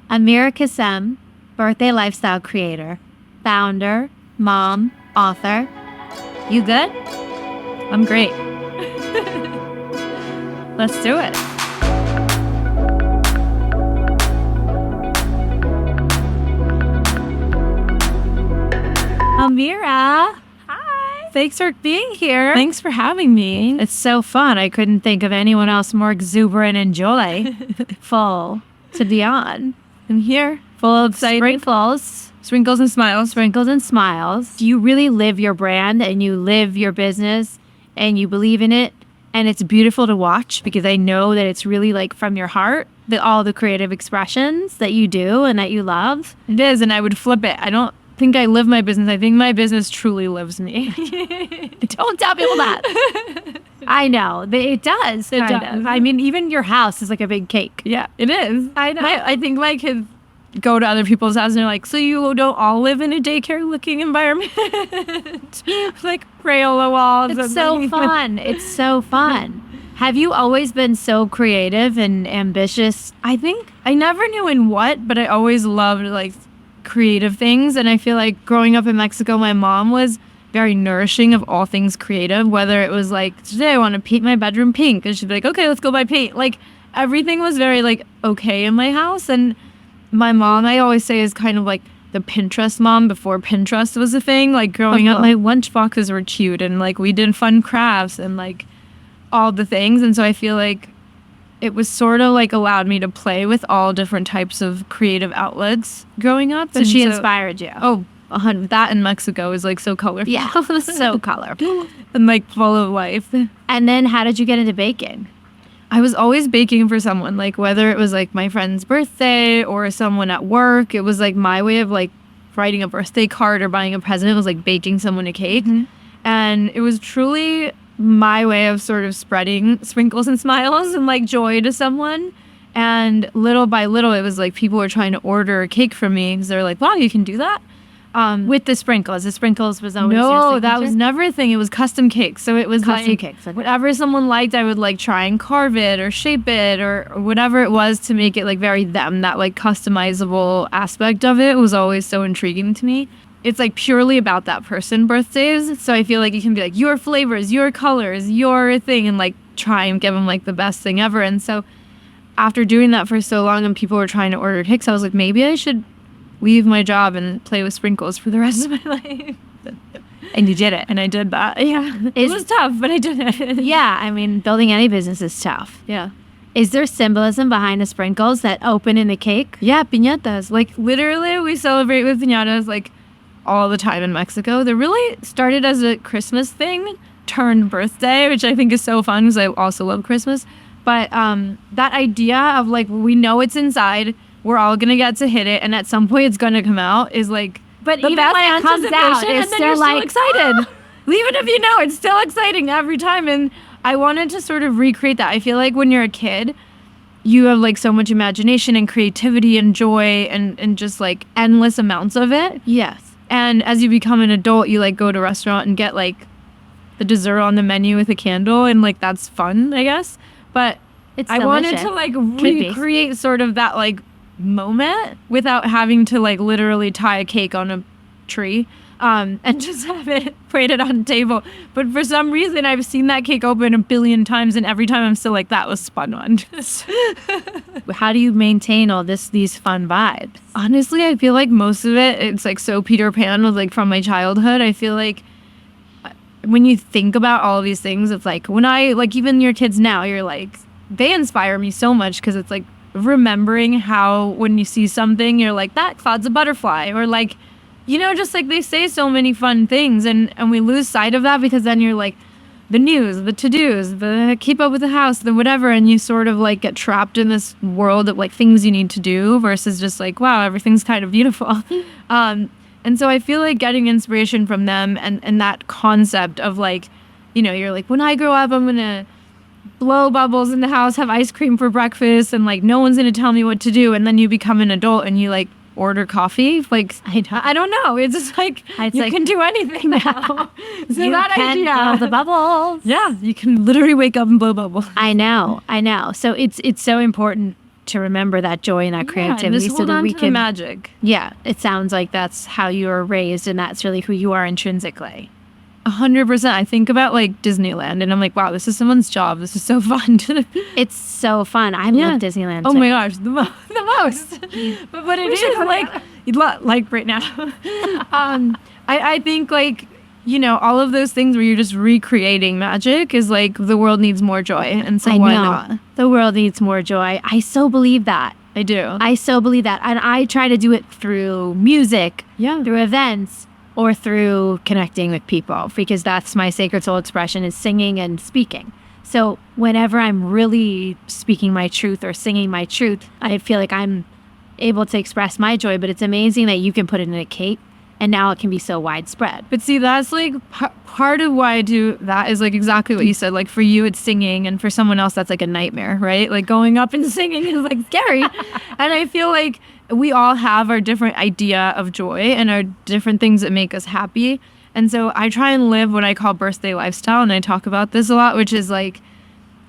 Amirah Kassem, birthday lifestyle creator, founder, mom, author. You good? I'm great. Let's do it. Amirah, Hi. thanks for being here. Thanks for having me. It's so fun. I couldn't think of anyone else more exuberant and joyful to be on. I'm here, full of excitement. Sprinkles and smiles. Sprinkles and smiles. Do you really live your brand and you live your business and you believe in it? And it's beautiful to watch because I know that it's really like from your heart, all the creative expressions that you do and that you love. It is, and I would flip it. I don't think I live my business. I think my business truly lives me. Don't tell people that. I know. It does. It does. I mean, even your house is like a big cake. Yeah, it is. I know. I think my kids go to other people's houses and they're like, so you don't all live in a daycare looking environment? Like Crayola walls. It's so fun. It's so fun. Have you always been so creative and ambitious? I think I never knew in what, but I always loved like creative things. And I feel like growing up in Mexico, my mom was very nourishing of all things creative, whether it was like, today I want to paint my bedroom pink. And she'd be like, okay, let's go buy paint. Like everything was very like okay in my house. And my mom, I always say, is kind of like the Pinterest mom before Pinterest was a thing. Like growing up, my lunch boxes were cute and like we did fun crafts and like all the things. And so I feel like it was sort of like allowed me to play with all different types of creative outlets growing up. So she inspired you. Oh, that in Mexico is like so colorful. Yeah, so colorful. And like full of life. And then how did you get into baking? I was always baking for someone, like whether it was like my friend's birthday or someone at work. It was like my way of like writing a birthday card or buying a present. It was like baking someone a cake. Mm-hmm. And it was truly my way of sort of spreading sprinkles and smiles and like joy to someone. And little by little, it was like people were trying to order a cake from me because they're like, wow, you can do that? With the sprinkles. The sprinkles was always No, that was never a thing. It was custom cakes. So it was custom like cakes. Okay. Whatever someone liked, I would like try and carve it or shape it or whatever it was to make it like very them. That like customizable aspect of it was always so intriguing to me. It's like purely about that person birthdays. So I feel like you can be like your flavors, your colors, your thing, and like try and give them like the best thing ever. And so after doing that for so long and people were trying to order cakes, I was like, maybe I should leave my job and play with sprinkles for the rest of my life. And you did it. And I did that. Yeah. It was tough, but I did it. Yeah. I mean, building any business is tough. Yeah. Is there symbolism behind the sprinkles that open in the cake? Yeah, piñatas. Like literally we celebrate with piñatas like all the time in Mexico. They really started as a Christmas thing turned birthday, which I think is so fun because I also love Christmas. But that idea of like, we know it's inside, we're all gonna get to hit it, and at some point it's gonna come out is like, but even when it comes out, it's still like excited. Even if you know, it's still exciting every time. And I wanted to sort of recreate that. I feel like when you're a kid, you have like so much imagination and creativity and joy and just like endless amounts of it. Yes. And as you become an adult, you like go to a restaurant and get like the dessert on the menu with a candle, and like that's fun, I guess. But I wanted to like recreate sort of that like moment without having to like literally tie a cake on a tree and just have it plated on a table. But for some reason I've seen that cake open a billion times, and every time I'm still like, that was spun on. How do you maintain all these fun vibes? Honestly, I feel like most of it's like so Peter Pan with like from my childhood. I feel like when you think about all of these things, it's like when I like even your kids now, you're like, they inspire me so much because it's like remembering how when you see something you're like, that cloud's a butterfly, or like, you know, just like they say so many fun things, and we lose sight of that because then you're like the news, the to-dos, the keep up with the house, the whatever, and you sort of like get trapped in this world of like things you need to do versus just like, wow, everything's kind of beautiful. And so I feel like getting inspiration from them and that concept of like, you know, you're like, when I grow up I'm gonna blow bubbles in the house, have ice cream for breakfast, and like no one's gonna tell me what to do. And then you become an adult and you like order coffee. Like I don't know. It's just like you can do anything now. So you that can idea, blow the bubbles. Yeah, you can literally wake up and blow bubbles. I know. So it's so important to remember that joy and that creativity. Just hold that on we to the can magic. Yeah, it sounds like that's how you were raised and that's really who you are intrinsically. 100%. I think about like Disneyland and I'm like, wow, this is someone's job. This is so fun. It's so fun. I love Disneyland Oh too. my gosh, the most. but it is like right now. I think like, you know, all of those things where you're just recreating magic is like the world needs more joy. And so why not? The world needs more joy. I so believe that. I do. I so believe that. And I try to do it through music, through events, or through connecting with people, because that's my sacred soul expression, is singing and speaking. So whenever I'm really speaking my truth or singing my truth, I feel like I'm able to express my joy. But it's amazing that you can put it in a cake and now it can be so widespread. But see, that's like part of why I do that is like exactly what you said. Like for you, it's singing, and for someone else, that's like a nightmare, right? Like going up and singing is like scary. And I feel like we all have our different idea of joy and our different things that make us happy. And so I try and live what I call birthday lifestyle. And I talk about this a lot, which is like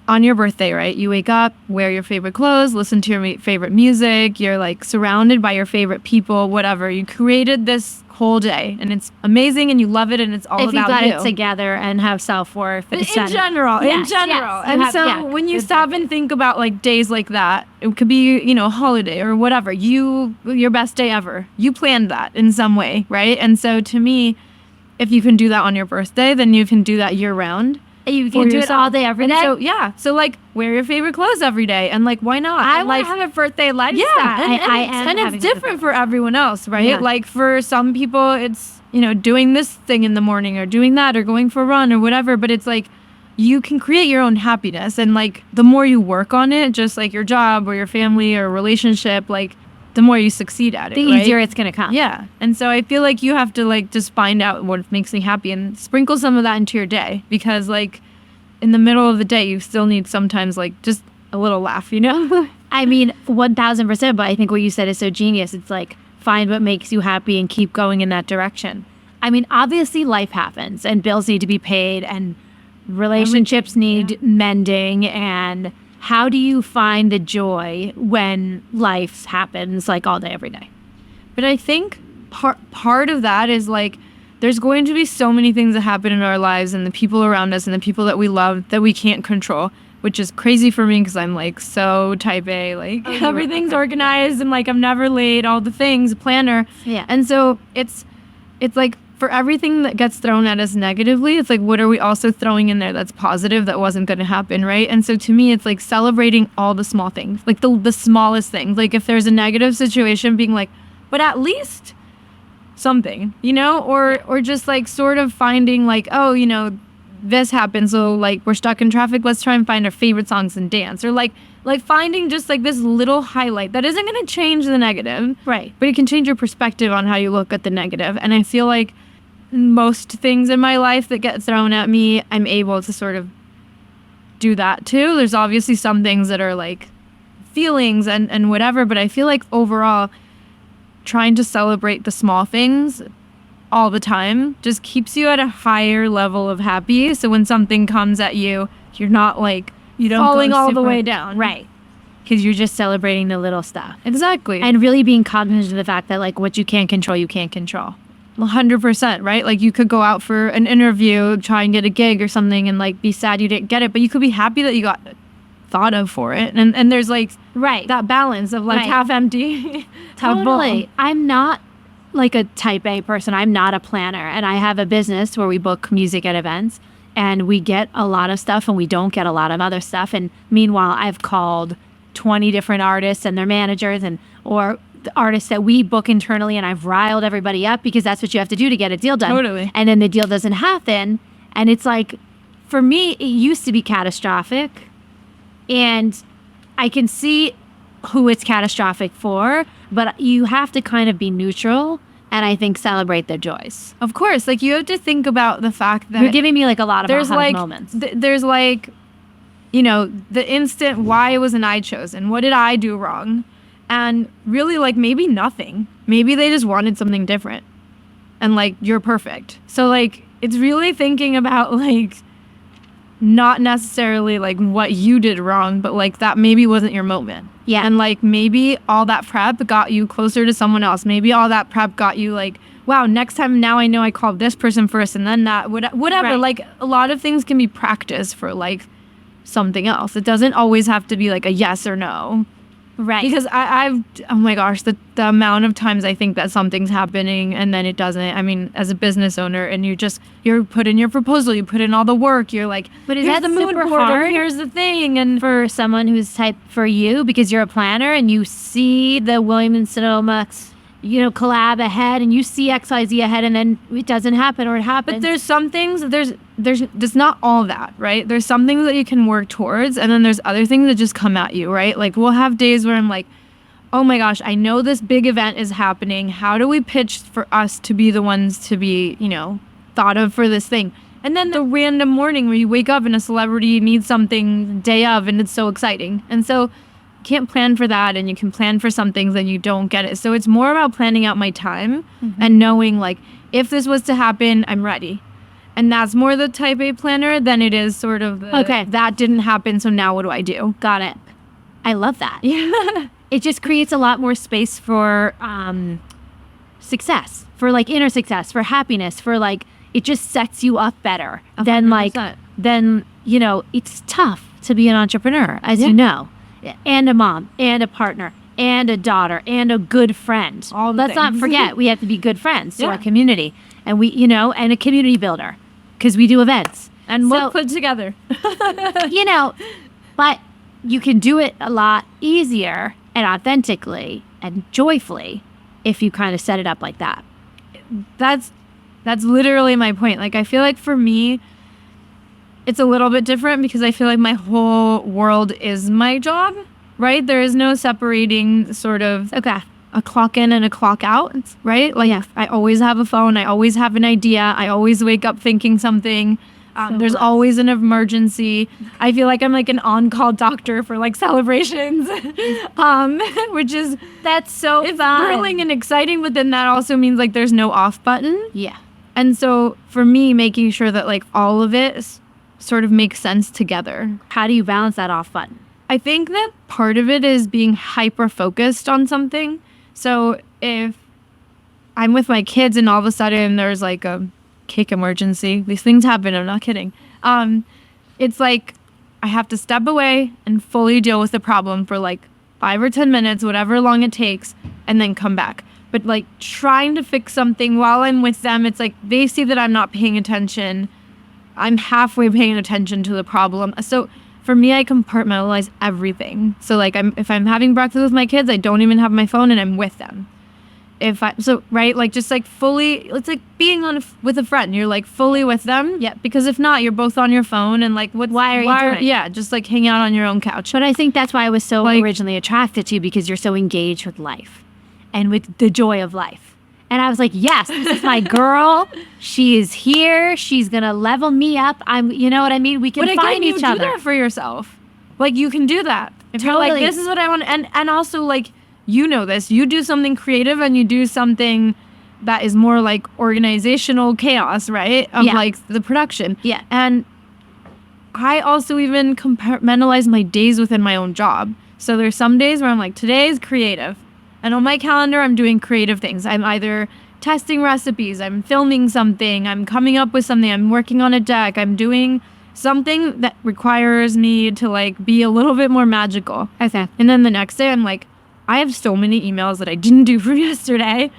on your birthday, right? You wake up, wear your favorite clothes, listen to your favorite music. You're like surrounded by your favorite people, whatever. You created this whole day and it's amazing and you love it and it's all if about you got you. it together and have self-worth. In general. And when you stop and think about like days like that, it could be, you know, a holiday or whatever, your best day ever. You planned that in some way, right? And so to me, if you can do that on your birthday, then you can do that year round. You can do it all day, every day. So like wear your favorite clothes every day, and like why not? I want to have a birthday lifestyle. And it's different for everyone else, right? Yeah. Like for some people, it's, you know, doing this thing in the morning or doing that or going for a run or whatever. But it's like you can create your own happiness, and like the more you work on it, just like your job or your family or relationship, like the more you succeed at it, the easier it's gonna come. Yeah. And so I feel like you have to like just find out what makes me happy and sprinkle some of that into your day, because like in the middle of the day you still need sometimes like just a little laugh, you know? I mean, 1000%, but I think what you said is so genius. It's like find what makes you happy and keep going in that direction. I mean, obviously life happens and bills need to be paid and relationships need mending, and how do you find the joy when life happens like all day, every day? But I think part of that is like there's going to be so many things that happen in our lives and the people around us and the people that we love that we can't control, which is crazy for me because I'm like so type A, like everything's organized and like I'm never late, all the things, planner. Yeah. And so it's like for everything that gets thrown at us negatively, it's like, what are we also throwing in there that's positive that wasn't going to happen, right? And so to me, it's like celebrating all the small things, like the smallest things. Like if there's a negative situation, being like, but at least something, you know, or just like sort of finding like, oh, you know, this happened, so like we're stuck in traffic, let's try and find our favorite songs and dance, or like finding just like this little highlight that isn't going to change the negative, right? But it can change your perspective on how you look at the negative. And I feel like most things in my life that get thrown at me, I'm able to sort of do that too. There's obviously some things that are like feelings and whatever, but I feel like overall trying to celebrate the small things all the time just keeps you at a higher level of happy. So when something comes at you, you're not like falling all the way down. Right. Because you're just celebrating the little stuff. Exactly. And really being cognizant of the fact that like what you can't control, you can't control. 100%, right? Like you could go out for an interview, try and get a gig or something and like be sad you didn't get it, but you could be happy that you got thought of for it. And there's like that balance of like half empty, half full. I'm not like a type A person. I'm not a planner, and I have a business where we book music at events and we get a lot of stuff and we don't get a lot of other stuff. And meanwhile, I've called 20 different artists and their managers or the artists that we book internally, and I've riled everybody up because that's what you have to do to get a deal done. Totally. And then the deal doesn't happen. And it's like, for me, it used to be catastrophic. And I can see who it's catastrophic for, but you have to kind of be neutral and I think celebrate their joys. Of course. Like you have to think about the fact that you're giving me like a lot of there's like moments. There's like, you know, the instant, why wasn't I chosen? What did I do wrong? And really like maybe nothing. Maybe they just wanted something different. And like you're perfect. So like it's really thinking about like not necessarily like what you did wrong, but like that maybe wasn't your moment. Yeah. And like maybe all that prep got you closer to someone else. Maybe all that prep got you like, wow, next time now I know I called this person first and then that, whatever. Right. Like a lot of things can be practice for like something else. It doesn't always have to be like a yes or no. Right. Because I've, oh my gosh, the amount of times I think that something's happening and then it doesn't. I mean, as a business owner, and you're put in your proposal, you put in all the work, you're like, But is here's that the mood super board, or hard? here's the thing. And For someone who's type for you, because you're a planner and you see the Williams Sonoma, collab ahead, and you see XYZ ahead, and then it doesn't happen, or it happens. but there's some things, there's not all that, right? There's some things that you can work towards, and then there's other things that just come at you, right? Like we'll have days where I'm like, oh my gosh, I know this big event is happening. How do we pitch for us to be the ones to be, thought of for this thing? And then the random morning where you wake up and a celebrity needs something day of, and it's so exciting. And so you can't plan for that, and you can plan for some things and you don't get it. So it's more about planning out my time and knowing like, if this was to happen, I'm ready. And that's more the type A planner than it is sort of the, Okay. that didn't happen, so now what do I do? Got it. I love that. Yeah. It just creates a lot more space for success, for like inner success, for happiness, for like, it just sets you up better than like, 100%. it's tough to be an entrepreneur, as you know, and a mom and a partner and a daughter and a good friend. All the Let's not things. forget, we have to be good friends to Yeah. our community, and we, and a community builder, because we do events. And So- look put together. But you can do it a lot easier and authentically and joyfully if you kind of set it up like that. That's literally my point. Like I feel like for me, it's a little bit different because I feel like my whole world is my job, right? There is no separating sort of Okay. a clock in and a clock out, right? Like Yeah. I always have a phone. I always have an idea. I always wake up thinking something. There's blessed. always an emergency. I feel like I'm like an on-call doctor for like celebrations, which is That's so it's fun. thrilling and exciting, but then that also means like there's no off button. Yeah. And so for me, making sure that like all of it sort of makes sense together. How do you balance that off button? I think that part of it is being hyper focused on something. So if I'm with my kids and all of a sudden there's like a cake emergency, these things happen, I'm not kidding. It's like I have to step away and fully deal with the problem for like 5 or 10 minutes, whatever long it takes, and then come back. But like trying to fix something while I'm with them, it's like they see that I'm not paying attention. I'm halfway paying attention to the problem. So for me, I compartmentalize everything. So like if I'm having breakfast with my kids, I don't even have my phone and I'm with them. Right, like just like fully, it's like being with a friend. You're like fully with them. Yeah, because if not, you're both on your phone and like Why are you doing it? Yeah, just like hang out on your own couch. But I think that's why I was so Like- originally attracted to you, because you're so engaged with life and with the joy of life. And I was like, yes, this is my girl. She is here. She's going to level me up. You know what I mean? We can But find again, you each do other. that for yourself. Like you can do that. If you're like, Totally. this is what I want, and also like you know this, you do something creative and you do something that is more like organizational chaos, right? Of Yeah. like the production. Yeah. And I also even compartmentalize my days within my own job. So there's some days where I'm like, today is creative. And on my calendar, I'm doing creative things. I'm either testing recipes, I'm filming something, I'm coming up with something, I'm working on a deck, I'm doing something that requires me to like be a little bit more magical. Okay. And then the next day, I'm like, I have so many emails that I didn't do from yesterday.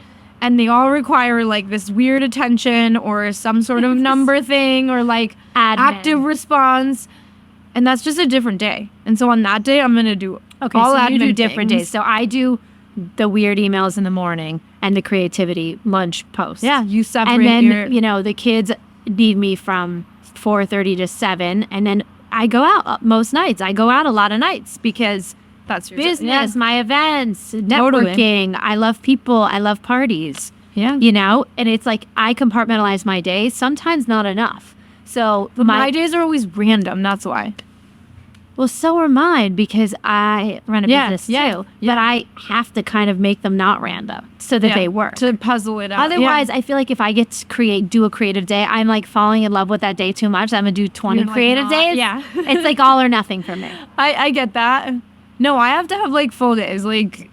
And they all require like this weird attention or some sort of number thing or like Admin. active response. And that's just a different day. And so on that day, I'm going to do Okay, all so you admin do different things. days. So I do the weird emails in the morning and the creativity lunch post. Yeah, you separate And then, your... the kids need me from 4:30 to 7. And then I go out most nights. I go out a lot of nights because That's your business, my events, Totally. networking. I love people. I love parties. Yeah. And it's like I compartmentalize my days. Sometimes not enough. So But my days are always random. That's why. well, so are mine, because I run a business too. yeah. But I have to kind of make them not random so that they work. To puzzle it out. Otherwise, I feel like if I get to do a creative day, I'm like falling in love with that day too much. I'm gonna do 20 You're like, creative "Nah." days. Yeah. It's like all or nothing for me. I get that. No, I have to have like full days, like,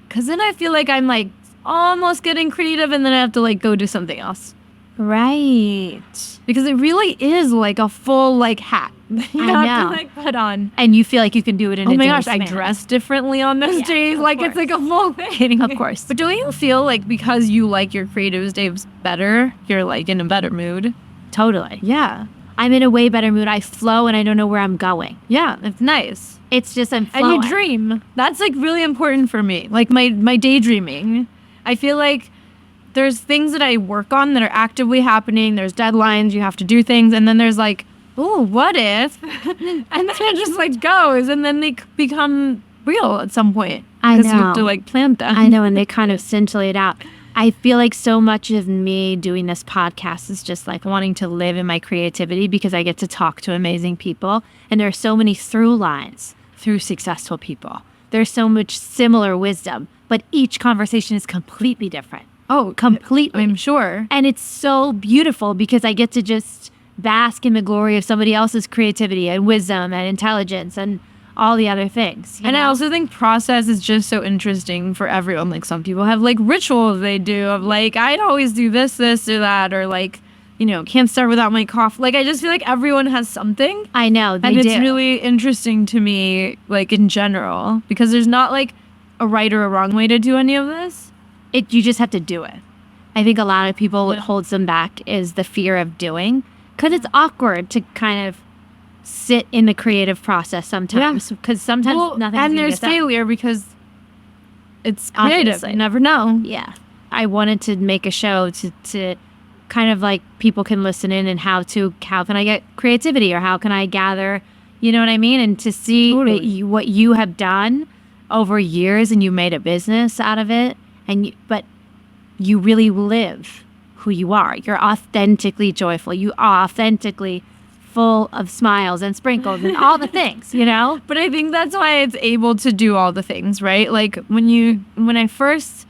cause then I feel like I'm like almost getting creative, and then I have to like go do something else. Right. Because it really is like a full like hat. You I have know. to like put on. And you feel like you can do it in Oh a my day gosh, I span. dress differently on those Yeah, days. of Like it's course. like a full thing. Of course. But don't you feel like because you like your creative days better, you're like in a better mood? Totally. Yeah. I'm in a way better mood. I flow and I don't know where I'm going. Yeah, it's nice. It's just I'm flowing. And you dream. That's like really important for me. Like my daydreaming. I feel like there's things that I work on that are actively happening. There's deadlines, you have to do things, and then there's like, oh, what if? And then it just like goes, and then they become real at some point. I Because you have to know. like plant them. I know, and they kind of scintillate out. I feel like so much of me doing this podcast is just like wanting to live in my creativity because I get to talk to amazing people. And there are so many through lines through successful people. There's so much similar wisdom, but each conversation is completely different. Oh, Completely. I'm sure. And it's so beautiful because I get to just bask in the glory of somebody else's creativity and wisdom and intelligence and all the other things. you And I know? also think process is just so interesting for everyone. Like some people have like rituals they do of like, I'd always do this, or that, or like, you know, can't start without my coffee. Like I just feel like everyone has something. I know. They And it's do. really interesting to me, like in general, because there's not like a right or a wrong way to do any of this. You just have to do it. I think a lot of people, what holds them back is the fear of doing because it's awkward to kind of sit in the creative process sometimes because sometimes nothing's and gonna there's get done. failure because it's creative. Obviously. You never know. Yeah. I wanted to make a show to kind of like people can listen in and how can I get creativity or how can I gather, you know what I mean? And to see Totally. what you have done over years and you made a business out of it but you really live who you are. You're authentically joyful. You are authentically full of smiles and sprinkles and all the things, you know? But I think that's why it's able to do all the things, right? Like when I first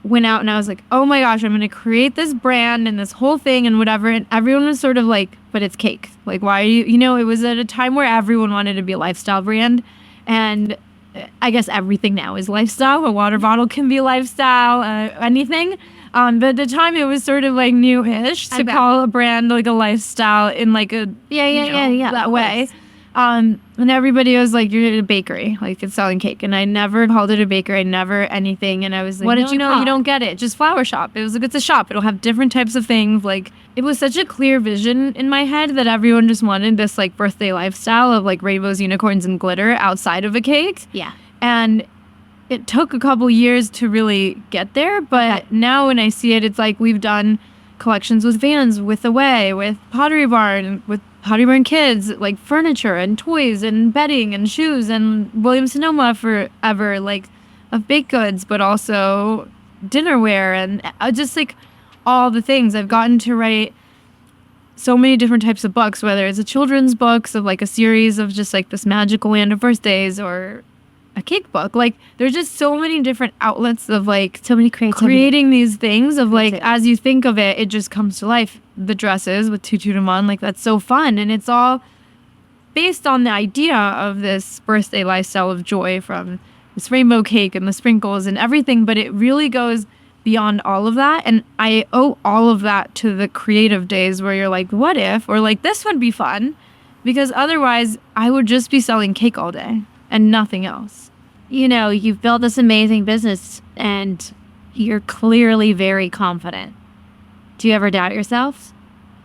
went out and I was like, oh my gosh, I'm going to create this brand and this whole thing and whatever. And everyone was sort of like, but it's cake. Like, why are you know, it was at a time where everyone wanted to be a lifestyle brand. And I guess everything now is lifestyle. A water bottle can be lifestyle, anything. But at the time it was sort of like new-ish to call a brand like a lifestyle in like a Yeah. that way. And everybody was like, you're at a bakery, like it's selling cake. And I never called it a bakery, I never anything. And I was like, What did you call you it? don't get it. Just flower shop. It was like, it's a shop. It'll have different types of things. Like it was such a clear vision in my head that everyone just wanted this like birthday lifestyle of like rainbows, unicorns, and glitter outside of a cake. Yeah. And it took a couple years to really get there. But now when I see it, it's like we've done collections with Vans, with Away, with Pottery Barn, with Pottery Barn Kids, like furniture and toys and bedding and shoes, and Williams Sonoma forever, like of baked goods, but also dinnerware and just like all the things. I've gotten to write so many different types of books, whether it's a children's books of like a series of just like this magical land of birthdays or a cake book. Like there's just so many different outlets of like So many creativity. creating these things of like Creativity. as you think of it, it just comes to life. The dresses with Tutu Demon, like that's so fun, and it's all based on the idea of this birthday lifestyle of joy from this rainbow cake and the sprinkles and everything. But it really goes beyond all of that, and I owe all of that to the creative days where you're like, what if, or like this would be fun, because otherwise I would just be selling cake all day and nothing else. You know, you've built this amazing business and you're clearly very confident. Do you ever doubt yourself?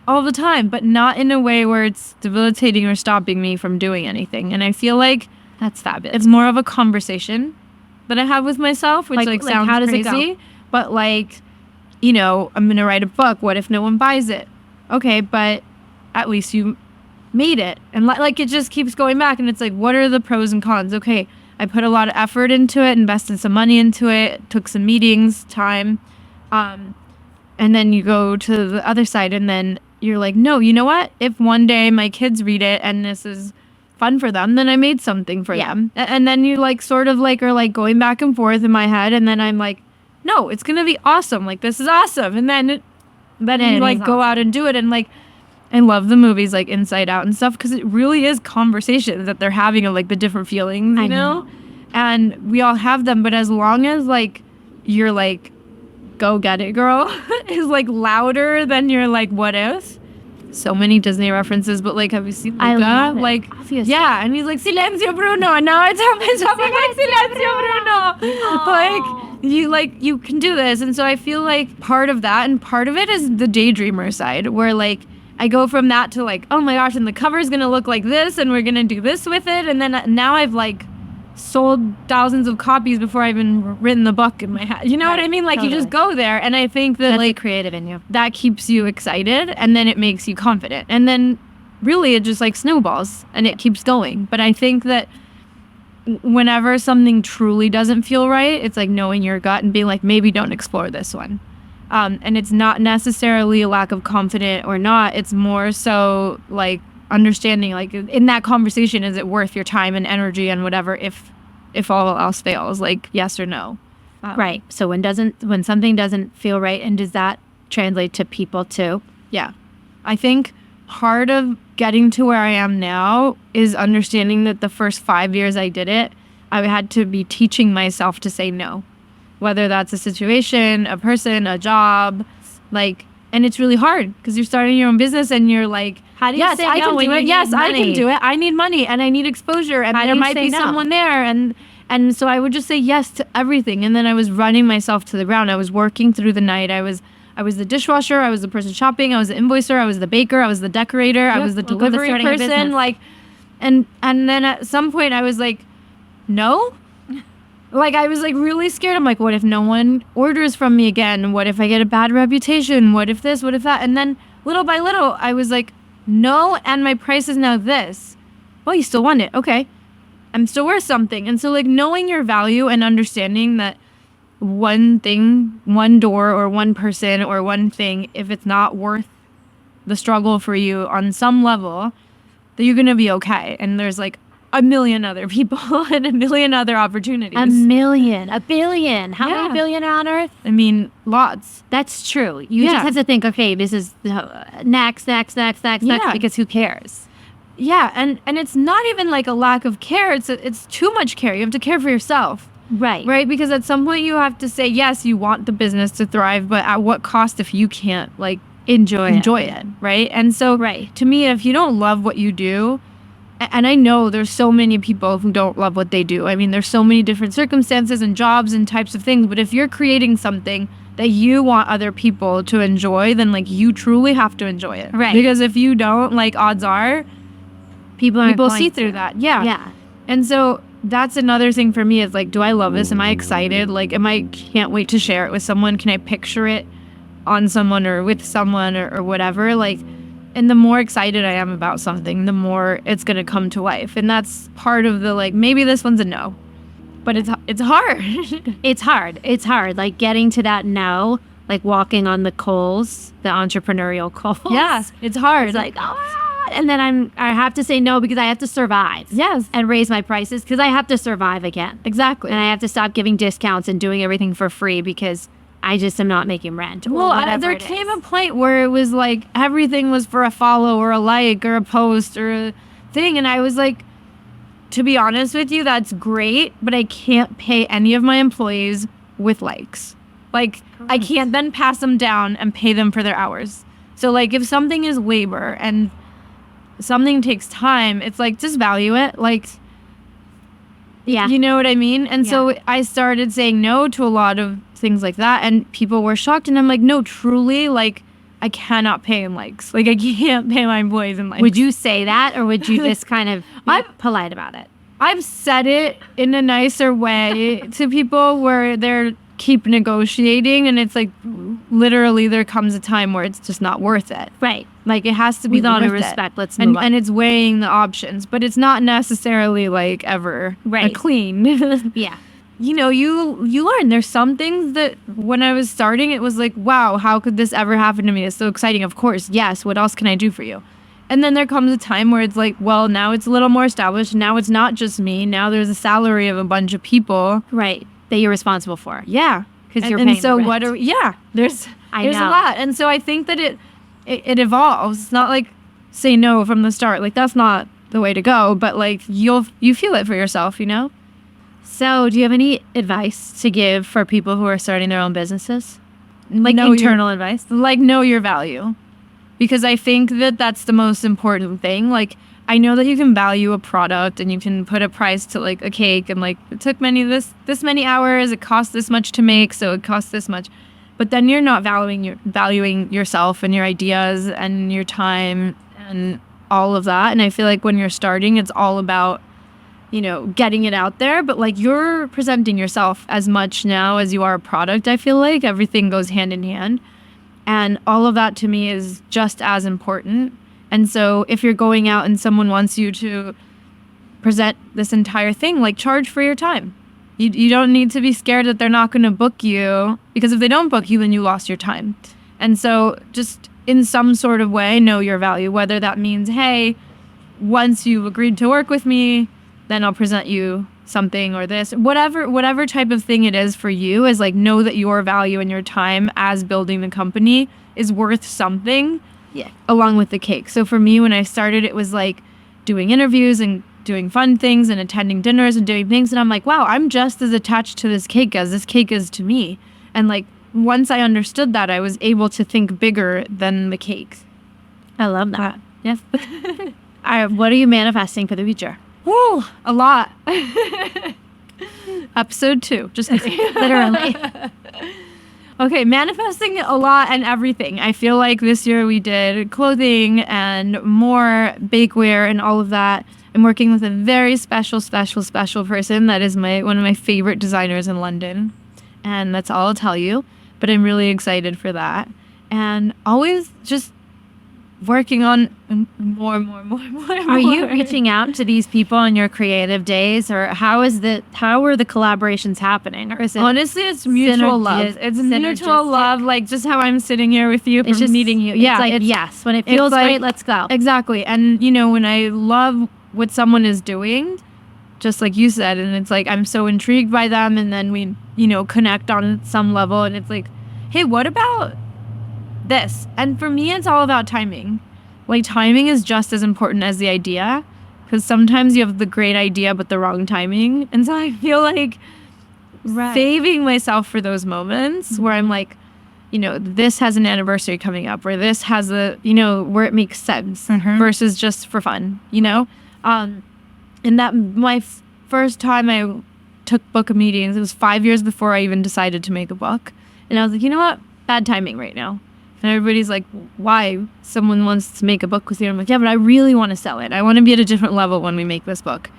All the time, but not in a way where it's debilitating or stopping me from doing anything. And I feel like That's fabulous. it's more of a conversation that I have with myself, which Like, sounds how does it crazy. go? But like, you know, I'm gonna write a book. What if no one buys it? Okay, but at least you made it. And like it just keeps going back. And it's like, what are the pros and cons? Okay, I put a lot of effort into it, invested some money into it, took some meetings, time. And then you go to the other side and then you're like, no, you know what? If one day my kids read it and this is fun for them, then I made something for them. And then you like sort of like are like going back and forth in my head. And then I'm like, no, it's going to be awesome. Like, this is awesome. And then you like go out and do it. And like, I love the movies like Inside Out and stuff because it really is conversations that they're having of like the different feelings, you know? And we all have them, but as long as like you're like, go get it, girl, is like louder than your like, what if? So many Disney references, but like, have you seen Luca? I love it. Like, Obviously. yeah, and he's like, Silencio Bruno, and now I tell myself, I'm like, Silencio Bruno. Like, you can do this. And so I feel like part of that, and part of it is the daydreamer side, where like, I go from that to like, oh my gosh, and the cover's gonna look like this, and we're gonna do this with it, and then now I've like sold thousands of copies before I've even written the book in my head. You know what I mean? Like, you just go there, and I think that That's like creative in you. that keeps you excited, and then it makes you confident, and then really it just like snowballs and it keeps going. But I think that whenever something truly doesn't feel right, it's like knowing your gut and being like, maybe don't explore this one. And it's not necessarily a lack of confidence or not. It's more so like understanding, like in that conversation, is it worth your time and energy and whatever, if all else fails, like yes or no. Right. So when something doesn't feel right, and does that translate to people too? Yeah. I think part of getting to where I am now is understanding that the first 5 years I did it, I had to be teaching myself to say no. Whether that's a situation, a person, a job, like, and it's really hard because you're starting your own business and you're like, How do you yes, say I no can when do you it. need Yes, I money? can do it. I need money and I need exposure, and How do there you might say be no? someone there, and so I would just say yes to everything. And then I was running myself to the ground. I was working through the night. I was the dishwasher. I was the person shopping. I was the invoicer. I was the baker. I was the decorator. I was the welcome to delivery starting a person. business. Like, and then at some point I was like, no. Like, I was like really scared. I'm like, what if no one orders from me again? What if I get a bad reputation? What if this? What if that? And then little by little, I was like, no, and my price is now this. Well, you still want it. Okay. I'm still worth something. And so like knowing your value and understanding that one thing, one door or one person or one thing, if it's not worth the struggle for you on some level, that you're going to be okay. And there's like a million other people and a million other opportunities. A billion. How Yeah. many billion are on Earth? I mean, lots. That's true. You Yeah. just have to think, okay, this is next, Yeah. because who cares? Yeah, and it's not even like a lack of care. It's too much care. You have to care for yourself. Right. Right? Because at some point you have to say, yes, you want the business to thrive, but at what cost if you can't like Enjoy it, right? And so Right. to me, if you don't love what you do, and I know there's so many people who don't love what they do. I mean, there's so many different circumstances and jobs and types of things, but if you're creating something that you want other people to enjoy, then like you truly have to enjoy it. Right. Because if you don't, like odds are People aren't people going see to. through that. Yeah. Yeah. And so that's another thing for me is like, do I love this? Am I excited? Like, can't wait to share it with someone? Can I picture it on someone or with someone or whatever? Like, and the more excited I am about something, the more it's going to come to life. And that's part of the, like, maybe this one's a no, but it's hard. It's hard. It's hard. Like getting to that no, like walking on the coals, the entrepreneurial coals. Yeah. It's hard. It's like, and then I have to say no because I have to survive. Yes. And raise my prices because I have to survive again. Exactly. And I have to stop giving discounts and doing everything for free because I just am not making rent. Or Well, whatever there it came is. a point where it was like everything was for a follow or a like or a post or a thing. And I was like, to be honest with you, that's great, but I can't pay any of my employees with likes. Like, I can't then pass them down and pay them for their hours. So, like, if something is labor and something takes time, it's like, just value it. Like, Yeah. you know what I mean? And so I started saying no to a lot of things like that, and people were shocked. And I'm like, no, truly, like, I cannot pay in likes. Like, I can't pay my employees in likes. Would you say that, or would you just kind of be I'm- polite about it? I've said it in a nicer way to people where they're keep negotiating, and it's like literally there comes a time where it's just not worth it. Right. Like, it has to be With all due worth respect, it. let's move on. And it's weighing the options, but it's not necessarily like ever Right. a clean. Yeah. You know, you learn. There's some things that when I was starting, it was like, wow, how could this ever happen to me? It's so exciting. Of course, yes. What else can I do for you? And then there comes a time where it's like, well, now it's a little more established. Now it's not just me. Now there's a salary of a bunch of people. Right. That you're responsible for. Yeah. 'Cause you're and paying so the what rent. are yeah, there's I a know. lot. And so I think that it evolves. It's not like say no from the start. Like, that's not the way to go, but like you feel it for yourself, you know? So, do you have any advice to give for people who are starting their own businesses? Like Know internal advice? Like, know your value. Because I think that that's the most important thing. Like, I know that you can value a product and you can put a price to like a cake and like it took this many hours, it cost this much to make, so it costs this much. But then you're not valuing yourself and your ideas and your time and all of that. And I feel like when you're starting, it's all about, you know, getting it out there, but like you're presenting yourself as much now as you are a product. I feel like everything goes hand in hand. And all of that to me is just as important. And so if you're going out and someone wants you to present this entire thing, like charge for your time. You don't need to be scared that they're not going to book you, because if they don't book you, then you lost your time. And so just in some sort of way, know your value, whether that means, hey, once you've agreed to work with me, then I'll present you something or this, whatever type of thing it is for you, is like, know that your value and your time as building the company is worth something. Yeah. Along with the cake. So for me, when I started, it was like doing interviews and doing fun things and attending dinners and doing things. And I'm like, wow, I'm just as attached to this cake as this cake is to me. And like, once I understood that, I was able to think bigger than the cake. I love that. Yes. What are you manifesting for the future? Woo, a lot. Episode 2. Just kidding. Literally. Okay, manifesting a lot and everything. I feel like this year we did clothing and more bakeware and all of that. I'm working with a very special person that is one of my favorite designers in London. And that's all I'll tell you. But I'm really excited for that. And always just working on more. Are you reaching out to these people on your creative days, or how are the collaborations happening? Or is it honestly, it's mutual love. It's mutual love, like just how I'm sitting here with you, it's just meeting you. Yeah, it's like, yes, when it feels like, great, let's go. Exactly. And you know, when I love what someone is doing, just like you said, and it's like I'm so intrigued by them, and then we, you know, connect on some level, and it's like, hey, what about this? And for me, it's all about timing. Like, timing is just as important as the idea, because sometimes you have the great idea but the wrong timing. And so I feel like saving myself for those moments where I'm like, you know, this has an anniversary coming up, or this has you know, where it makes sense versus just for fun, you know? And that my first time I took book meetings, it was 5 years before I even decided to make a book. And I was like, you know what? Bad timing right now. And everybody's like, why? Someone wants to make a book with you. I'm like, yeah, but I really want to sell it. I want to be at a different level when we make this book.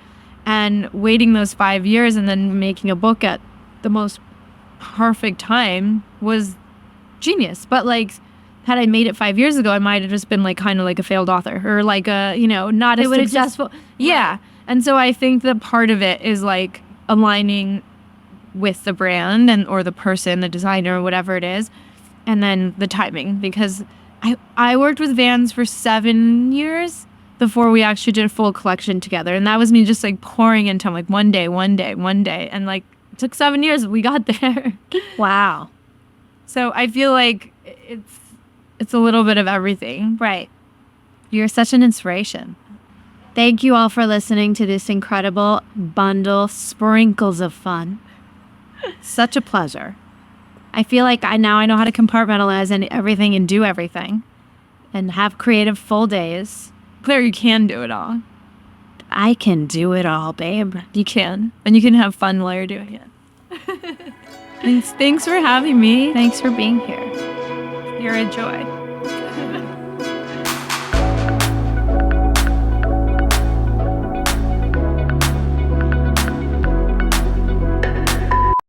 And waiting those 5 years and then making a book at the most perfect time was genius. But like, had I made it 5 years ago, I might have just been like kind of like a failed author, or like a, you know, not as successful. Yeah. And so I think that part of it is like aligning with the brand or the person, the designer, or whatever it is. And then the timing, because I worked with Vans for 7 years before we actually did a full collection together. And that was me just like pouring into them, like one day. And like, it took 7 years, but we got there. Wow. So I feel like it's a little bit of everything. Right. You're such an inspiration. Thank you all for listening to this incredible bundle, sprinkles of fun. Such a pleasure. I feel like I know how to compartmentalize everything and do everything and have creative full days. Claire, you can do it all. I can do it all, babe. You can. And you can have fun while you're doing it. Thanks for having me. Thanks for being here. You're a joy.